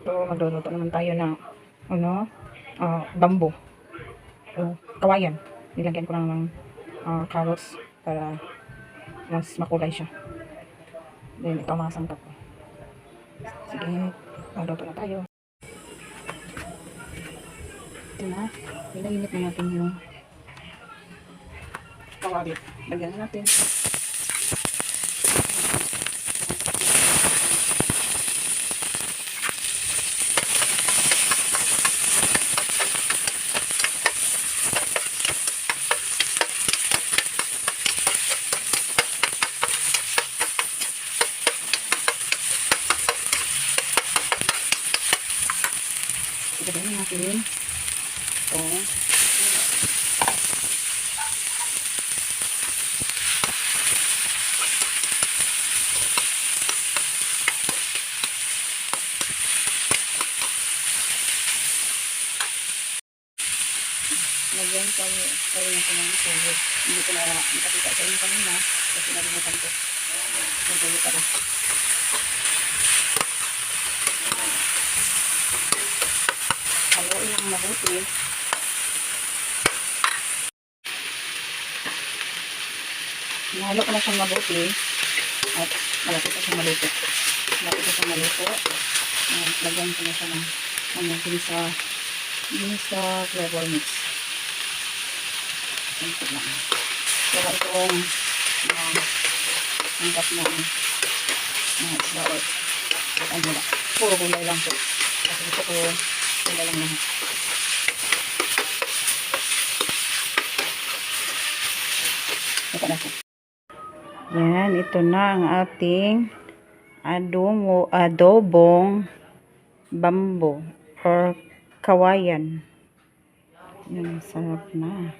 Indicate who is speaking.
Speaker 1: So, magluluto naman tayo ng bamboo. O, kawayan. Nilagyan ko lang ng carrots para mas makulay siya. Then, ito mga sangkap ko. Sige, magluto na tayo. Ito na. Nilainit na natin yung kawali. Lagyan na natin. Lagyan natin ito. Lagyan tayo natin ng tubig. Hindi ko na nakakita sa inyo kanina kasi nalimutan ko. Nagtuloy pa rin. Haluin lang mabuti. Nahalo ko na siyang mabuti at malapit na siyang maluto. Lagyan ko na siya ng ginisa flavor mix. Ito lang. Kaya itong hangkat na isda or ano lang. Puro gulay lang po. Kasi ito ko gulay lang naman. Ito na po. Yan, ito na ang ating adobong bamboo or kawayan. Yan, sarap na.